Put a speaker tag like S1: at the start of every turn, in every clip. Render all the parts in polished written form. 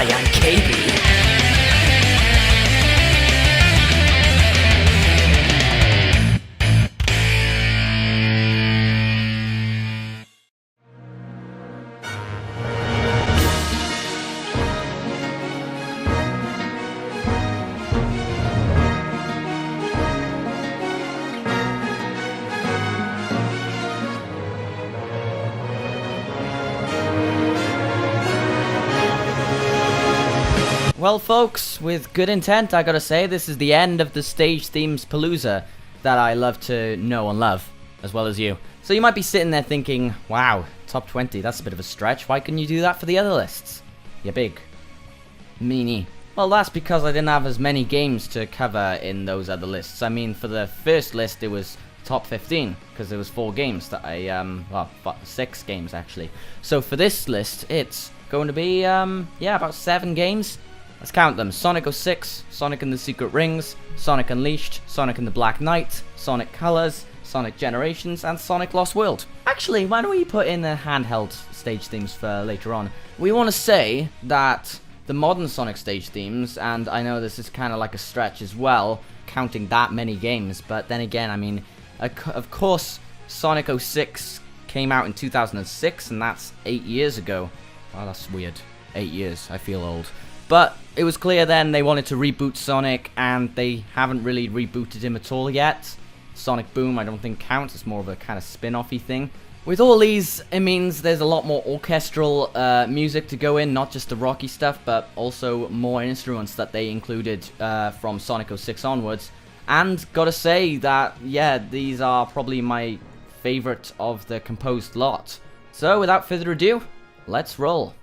S1: Hi, I'm KB. Well, folks, with good intent, I gotta say, this is the end of the stage themes palooza that I love to know and love, as well as you. So you might be sitting there thinking, wow, top 20, that's a bit of a stretch. Why couldn't you do that for the other lists? You're big. Meanie. Well, that's because I didn't have as many games to cover in those other lists. I mean, for the first list, it was top 15, because there was 4 games that I, well, 6 games, actually. So for this list, it's going to be, yeah, about 7 games. Let's count them. Sonic 06, Sonic and the Secret Rings, Sonic Unleashed, Sonic and the Black Knight, Sonic Colors, Sonic Generations, and Sonic Lost World. Actually, why don't we put in the handheld stage themes for later on? We want to say that the modern Sonic stage themes, and I know this is kind of like a stretch as well, counting that many games, but then again, I mean, of course, Sonic 06 came out in 2006, and that's 8 years ago. Well, that's weird. 8 years, I feel old. But it was clear then they wanted to reboot Sonic, and they haven't really rebooted him at all yet. Sonic Boom I don't think counts, it's more of a kind of spin-offy thing. With all these, it means there's a lot more orchestral music to go in, not just the rocky stuff, but also more instruments that they included from Sonic 06 onwards. And gotta say that, yeah, these are probably my favorite of the composed lot. So without further ado, let's roll.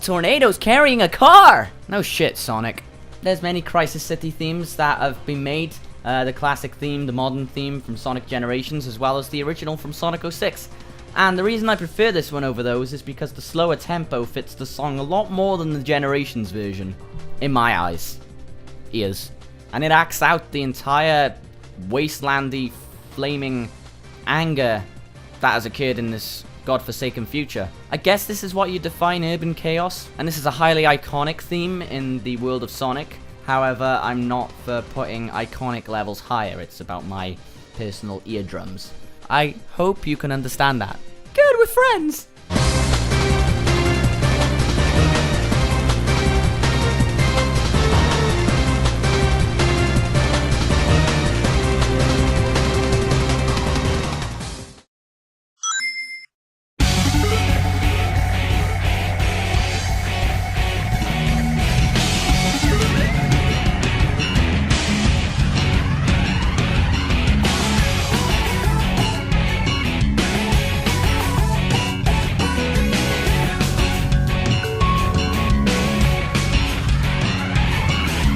S1: Tornado's carrying a car! No shit, Sonic. There's many Crisis City themes that have been made. The classic theme, the modern theme from Sonic Generations, as well as the original from Sonic 06. And the reason I prefer this one over those is because the slower tempo fits the song a lot more than the Generations version. In my eyes. Ears. And it acts out the entire wastelandy, flaming anger that has occurred in this godforsaken future. I guess this is what you define urban chaos, and this is a highly iconic theme in the world of Sonic. However, I'm not for putting iconic levels higher, it's about my personal eardrums. I hope you can understand that. Good, we're friends!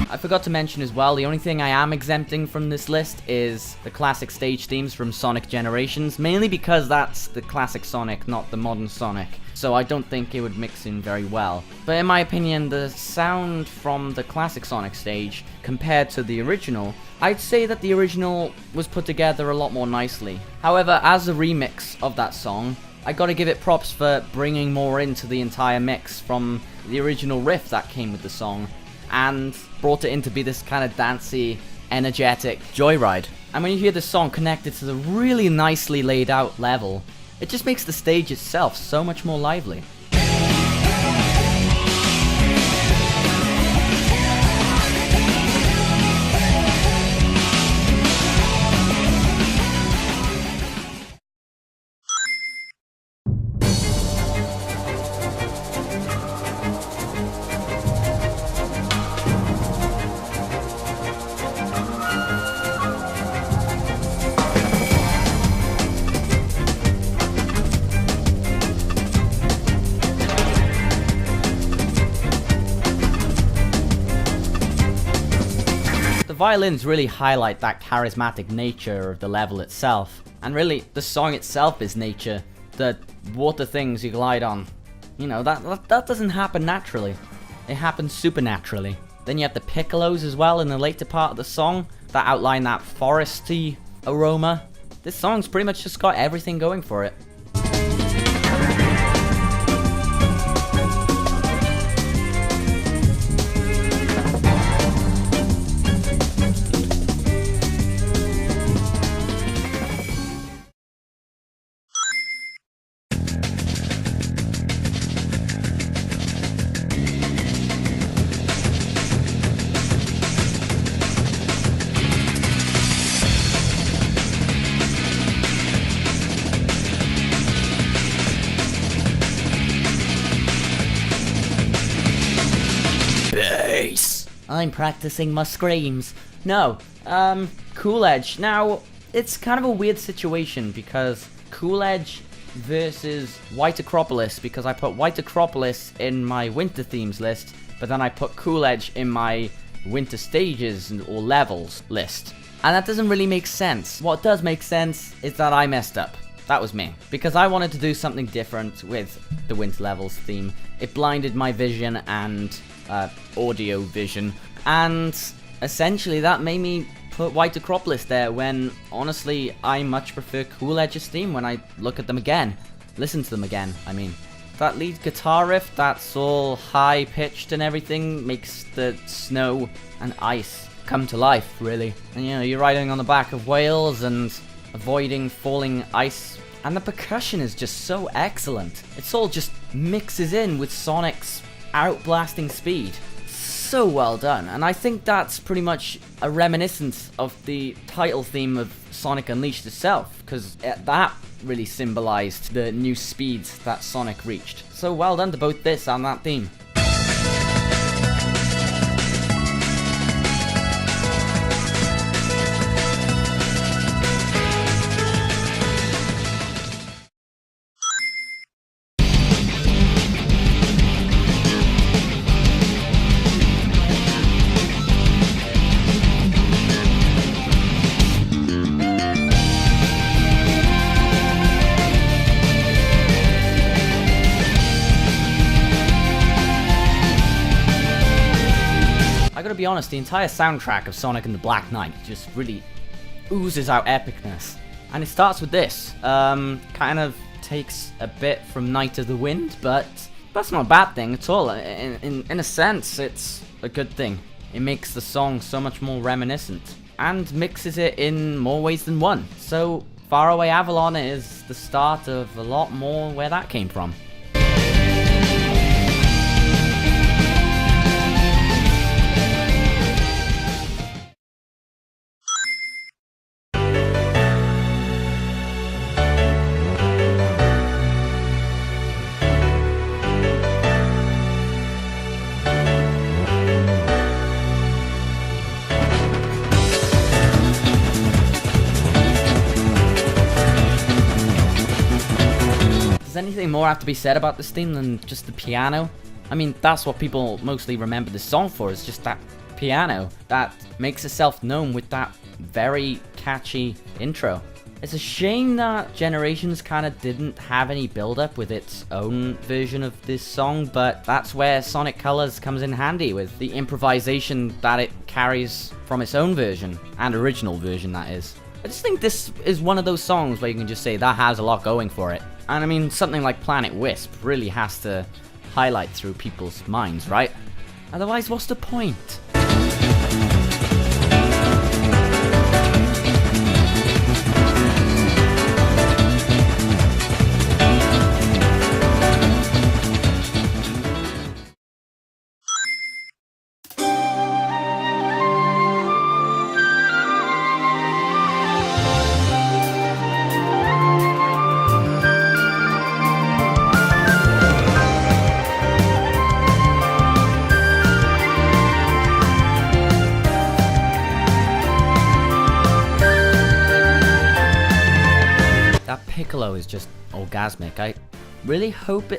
S1: I forgot to mention as well, the only thing I am exempting from this list is the classic stage themes from Sonic Generations, mainly because that's the classic Sonic, not the modern Sonic, so I don't think it would mix in very well. But in my opinion, the sound from the classic Sonic stage, compared to the original, I'd say that the original was put together a lot more nicely. However, as a remix of that song, I gotta give it props for bringing more into the entire mix from the original riff that came with the song, and brought it in to be this kind of dancey, energetic joyride. And when you hear the song connected to the really nicely laid out level, it just makes the stage itself so much more lively. The violins really highlight that charismatic nature of the level itself, and really the song itself is nature. The water things you glide on, You know, that doesn't happen naturally. It happens supernaturally. Then you have the piccolos as well in the later part of the song that outline that foresty aroma. This song's pretty much just got everything going for it. I'm practicing my screams. No, Cool Edge. Now, it's kind of a weird situation because Cool Edge versus White Acropolis, because I put White Acropolis in my winter themes list, but then I put Cool Edge in my winter stages or levels list. And that doesn't really make sense. What does make sense is that I messed up. That was me. Because I wanted to do something different with the winter levels theme. It blinded my vision and audio vision, and essentially that made me put White Acropolis there when honestly I much prefer Cool Edge's theme when I look at them again, listen to them again. I mean, that lead guitar riff that's all high pitched and everything makes the snow and ice come to life, really. And you know, you're riding on the back of whales and avoiding falling ice, and the percussion is just so excellent. It's all just mixes in with Sonic's outblasting speed. So well done, and I think that's pretty much a reminiscence of the title theme of Sonic Unleashed itself, because that really symbolized the new speeds that Sonic reached. So well done to both this and that theme. I gotta be honest, the entire soundtrack of Sonic and the Black Knight just really oozes out epicness. And it starts with this. Kind of takes a bit from Night of the Wind, but that's not a bad thing at all. In a sense, it's a good thing. It makes the song so much more reminiscent, and mixes it in more ways than one. So, Faraway Avalon is the start of a lot more where that came from. Does anything more have to be said about this theme than just the piano? I mean, that's what people mostly remember this song for, is just that piano that makes itself known with that very catchy intro. It's a shame that Generations kind of didn't have any build-up with its own version of this song, but that's where Sonic Colors comes in handy, with the improvisation that it carries from its own version, and original version that is. I just think this is one of those songs where you can just say that has a lot going for it. And I mean, something like Planet Wisp really has to highlight through people's minds, right? Otherwise, what's the point? Piccolo is just orgasmic. I really hope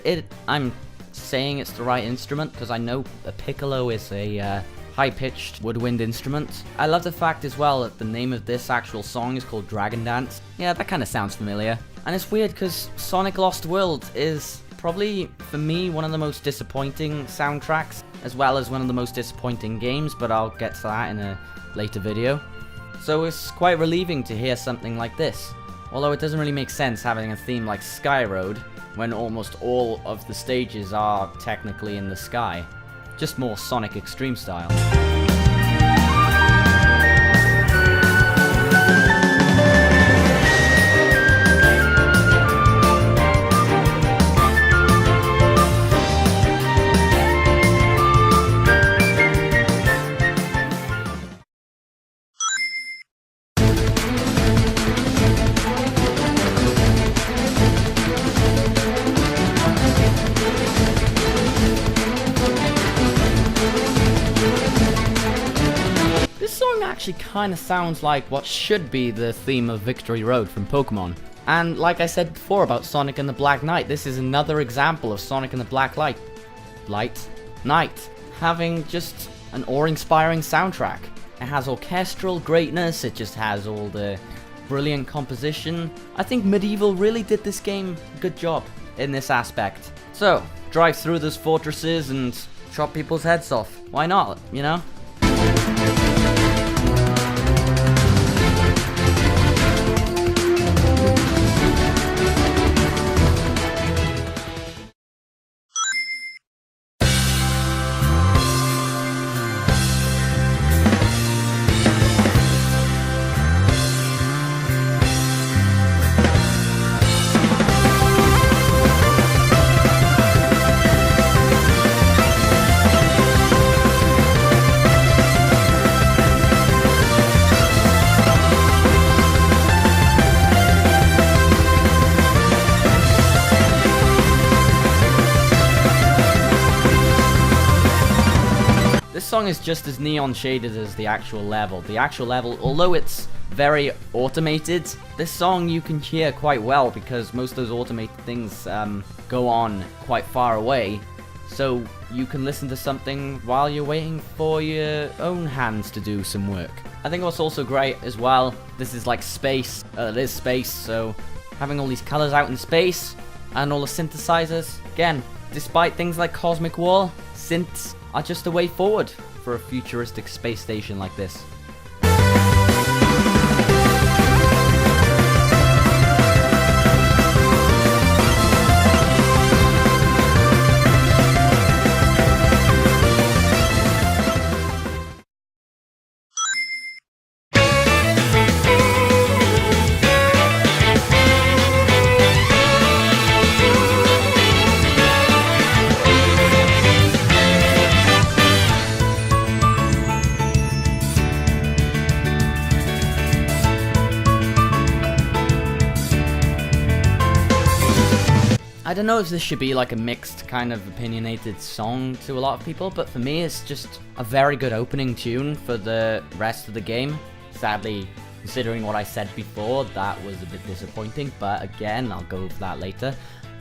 S1: I'm saying it's the right instrument, because I know a piccolo is a high-pitched woodwind instrument. I love the fact as well that the name of this actual song is called Dragon Dance. Yeah, that kind of sounds familiar. And it's weird because Sonic Lost World is probably, for me, one of the most disappointing soundtracks, as well as one of the most disappointing games, but I'll get to that in a later video. So it's quite relieving to hear something like this. Although it doesn't really make sense having a theme like Sky Road, when almost all of the stages are technically in the sky. Just more Sonic Extreme style. This song actually kind of sounds like what should be the theme of Victory Road from Pokemon. And like I said before about Sonic and the Black Knight, this is another example of Sonic and the Black Knight having just an awe-inspiring soundtrack. It has orchestral greatness, it just has all the brilliant composition. I think Medieval really did this game a good job in this aspect. So, drive through those fortresses and chop people's heads off. Why not, you know? This song is just as neon shaded as the actual level. The actual level, although it's very automated, this song you can hear quite well because most of those automated things go on quite far away. So you can listen to something while you're waiting for your own hands to do some work. I think what's also great as well, this is like space, it is space, so having all these colors out in space and all the synthesizers. Again, despite things like Cosmic War, synths are just a way forward for a futuristic space station like this. I don't know if this should be like a mixed kind of opinionated song to a lot of people, but for me it's just a very good opening tune for the rest of the game. Sadly, considering what I said before, that was a bit disappointing, but again, I'll go over that later.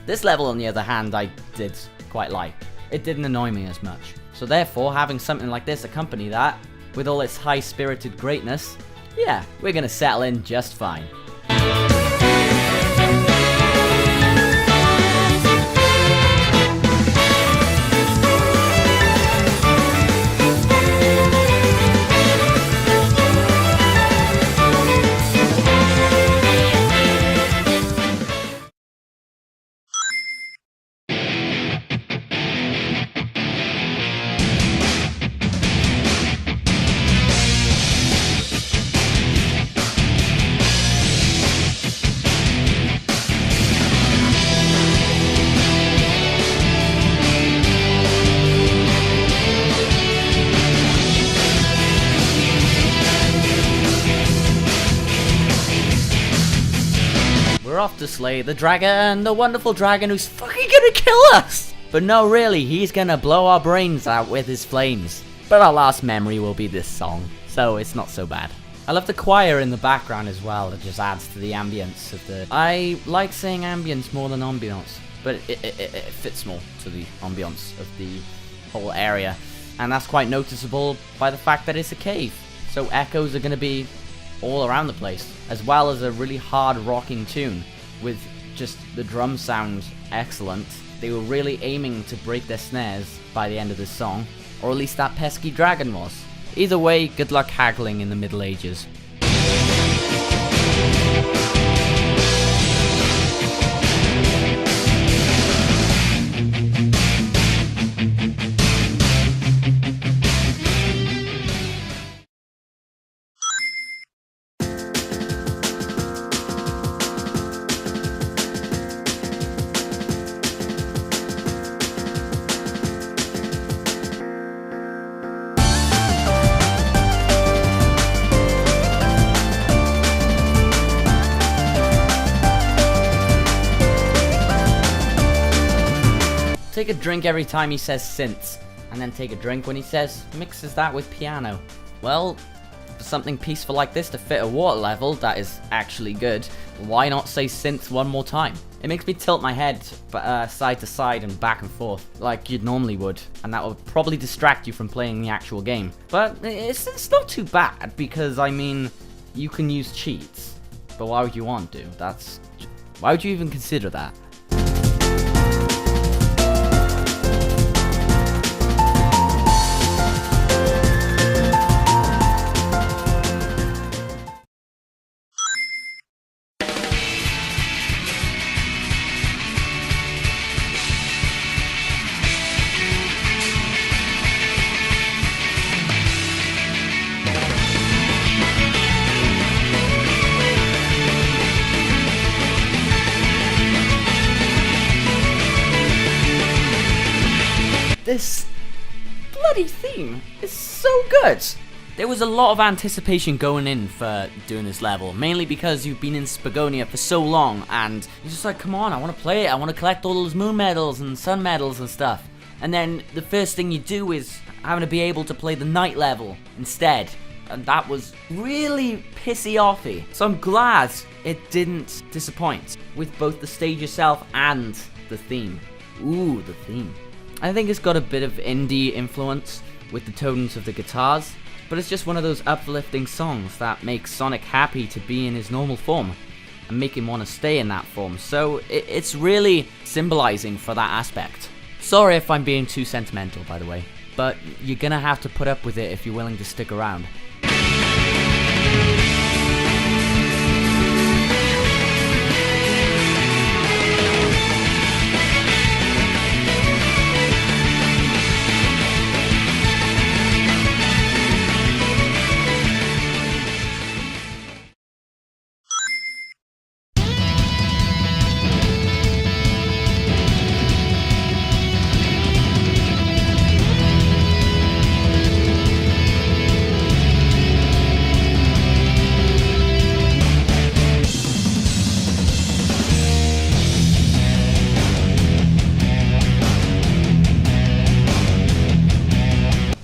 S1: This level, on the other hand, I did quite like. It didn't annoy me as much. So therefore, having something like this accompany that, with all its high-spirited greatness, yeah, we're gonna settle in just fine. We're off to slay the dragon, the wonderful dragon who's fucking gonna kill us! But no, really, he's gonna blow our brains out with his flames. But our last memory will be this song, so it's not so bad. I love the choir in the background as well, it just adds to the ambience of the... I like saying ambience more than ambiance, but it fits more to the ambience of the whole area. And that's quite noticeable by the fact that it's a cave, so echoes are gonna be all around the place, as well as a really hard rocking tune with just the drum sound excellent they were really aiming to break their snares by the end of this song, or at least that pesky dragon was. Either way, good luck haggling in the Middle Ages. Take a drink every time he says synths, and then take a drink when he mixes that with piano. Well, for something peaceful like this to fit a water level that is actually good, why not say synths one more time? It makes me tilt my head side to side and back and forth, like you'd normally would, and that would probably distract you from playing the actual game. But it's not too bad, because, I mean, you can use cheats. But why would you want to? Why would you even consider that? This bloody theme is so good! There was a lot of anticipation going in for doing this level, mainly because you've been in Spagonia for so long, and you're just like, come on, I want to play it, I want to collect all those moon medals and sun medals and stuff. And then the first thing you do is having to be able to play the night level instead, and that was really pissy-offy. So I'm glad it didn't disappoint, with both the stage itself and the theme. Ooh, the theme. I think it's got a bit of indie influence with the tones of the guitars, but it's just one of those uplifting songs that makes Sonic happy to be in his normal form and make him want to stay in that form, so it's really symbolizing for that aspect. Sorry if I'm being too sentimental, by the way, but you're gonna have to put up with it if you're willing to stick around.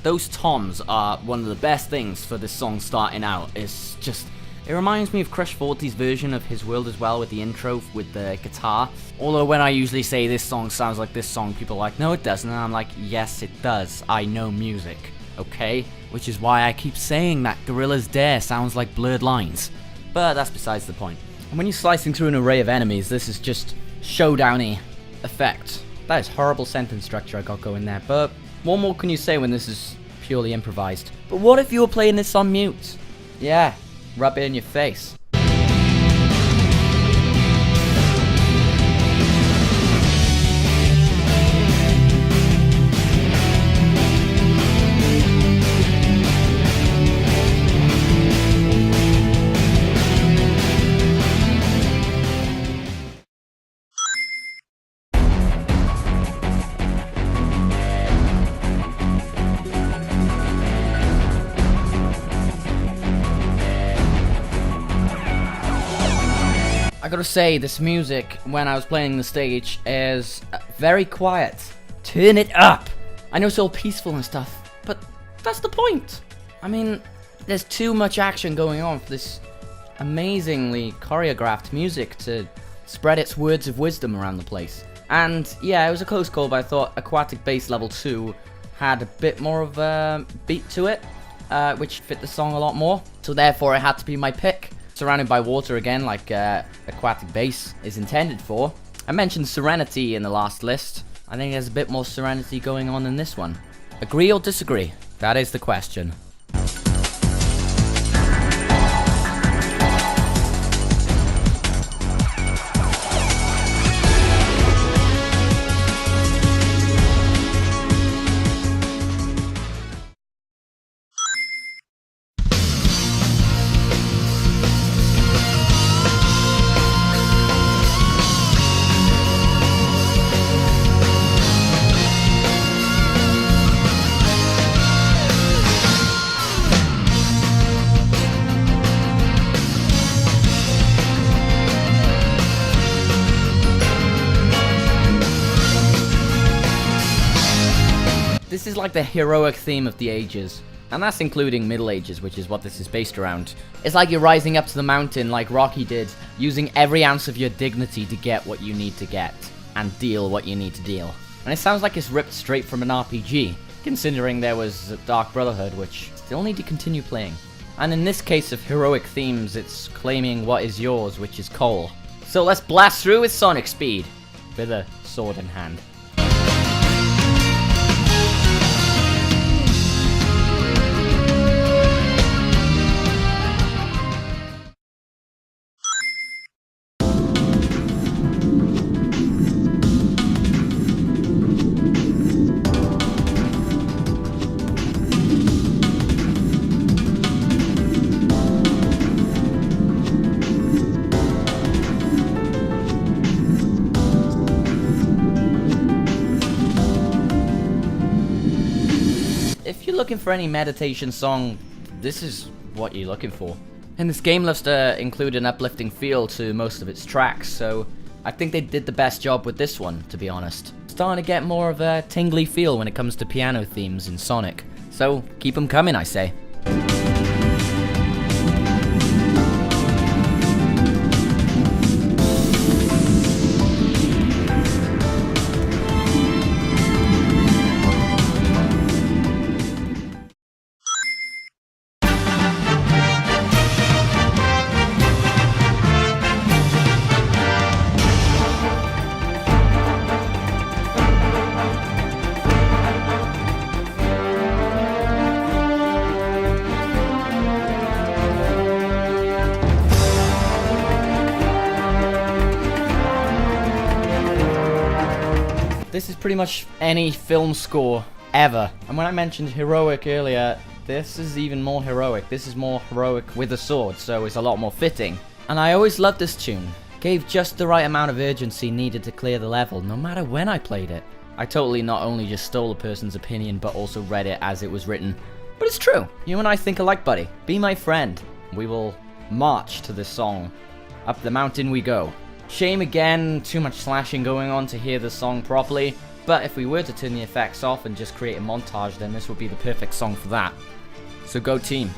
S1: Those toms are one of the best things for this song starting out. It's just, it reminds me of Crush 40's version of His World as well, with the intro with the guitar. Although when I usually say this song sounds like this song, people are like, no it doesn't, and I'm like, yes it does, I know music, okay? Which is why I keep saying that Gorilla's Dare sounds like blurred lines. But that's besides the point. And when you're slicing through an array of enemies, this is just showdown-y effect. That is horrible sentence structure I got going there, but what more can you say when this is purely improvised? But what if you were playing this on mute? Yeah, rub it in your face. I gotta say, this music, when I was playing the stage, is very quiet. Turn it up! I know it's all peaceful and stuff, but that's the point. I mean, there's too much action going on for this amazingly choreographed music to spread its words of wisdom around the place. And yeah, it was a close call, but I thought Aquatic Bass Level 2 had a bit more of a beat to it, which fit the song a lot more. So therefore, it had to be my pick. Surrounded by water again, like Aquatic Bass is intended for. I mentioned Serenity in the last list. I think there's a bit more Serenity going on in this one. Agree or disagree? That is the question. This is like the heroic theme of the ages, and that's including Middle Ages, which is what this is based around. It's like you're rising up to the mountain like Rocky did, using every ounce of your dignity to get what you need to get, and deal what you need to deal. And it sounds like it's ripped straight from an RPG, considering there was Dark Brotherhood, which still need to continue playing. And in this case of heroic themes, it's claiming what is yours, which is coal. So let's blast through with Sonic speed, with a sword in hand. If you're looking for any meditation song, this is what you're looking for. And this game loves to include an uplifting feel to most of its tracks, so I think they did the best job with this one, to be honest. Starting to get more of a tingly feel when it comes to piano themes in Sonic. So keep them coming, I say. This is pretty much any film score ever. And when I mentioned heroic earlier, this is even more heroic. This is more heroic with a sword, so it's a lot more fitting. And I always loved this tune. Gave just the right amount of urgency needed to clear the level, no matter when I played it. I totally not only just stole a person's opinion, but also read it as it was written. But it's true. You and I think alike, buddy. Be my friend. We will march to this song. Up the mountain we go. Shame again, too much slashing going on to hear the song properly, but if we were to turn the effects off and just create a montage, then this would be the perfect song for that. So go team.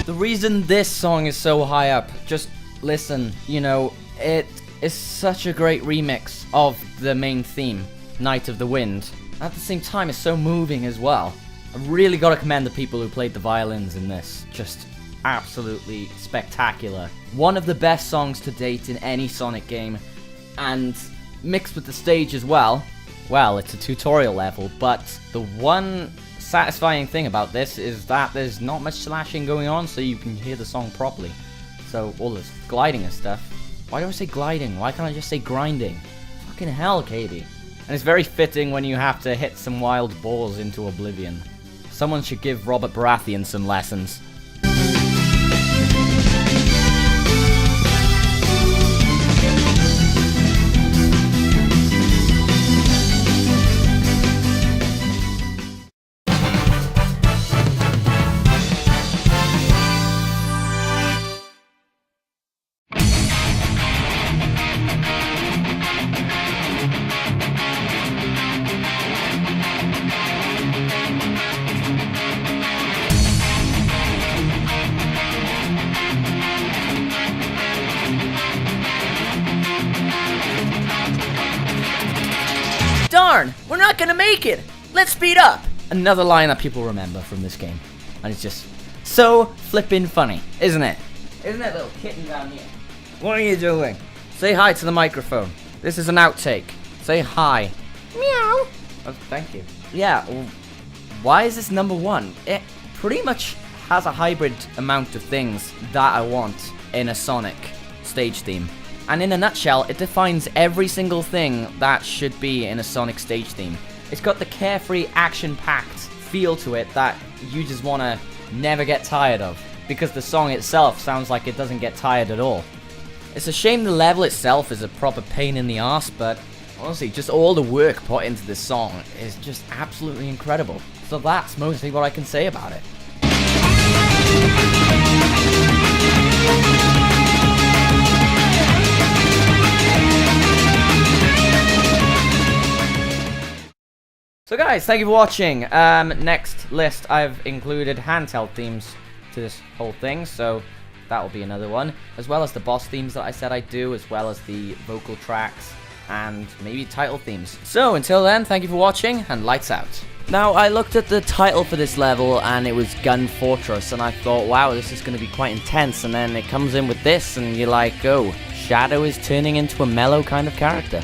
S1: The reason this song is so high up, just listen, you know, it is such a great remix of the main theme, Night of the Wind. At the same time, it's so moving as well. I really gotta commend the people who played the violins in this. Just absolutely spectacular. One of the best songs to date in any Sonic game, and mixed with the stage as well. Well, it's a tutorial level, but the one satisfying thing about this is that there's not much slashing going on, so you can hear the song properly. So all this gliding and stuff. Why do I say gliding? Why can't I just say grinding? Fucking hell, KB. And it's very fitting when you have to hit some wild balls into oblivion. Someone should give Robert Baratheon some lessons. darn, we're not gonna make it. Let's speed up. Another line that people remember from this game. And it's just so flippin' funny, isn't it? Isn't it, little kitten down here? What are you doing? Say hi to the microphone. This is an outtake. Say hi. Meow. Oh, thank you. Yeah, well, why is this number one? It pretty much has a hybrid amount of things that I want in a Sonic stage theme. And in a nutshell, it defines every single thing that should be in a Sonic stage theme. It's got the carefree, action-packed feel to it that you just want to never get tired of, because the song itself sounds like it doesn't get tired at all. It's a shame the level itself is a proper pain in the arse, but honestly, just all the work put into this song is just absolutely incredible. So that's mostly what I can say about it. So guys, thank you for watching. Next list, I've included handheld themes to this whole thing, so that will be another one, as well as the boss themes that I said I'd do, as well as the vocal tracks, and maybe title themes. So until then, thank you for watching, and lights out. Now, I looked at the title for this level, and it was Gun Fortress, and I thought, wow, this is going to be quite intense, and then it comes in with this, and you're like, oh, Shadow is turning into a mellow kind of character.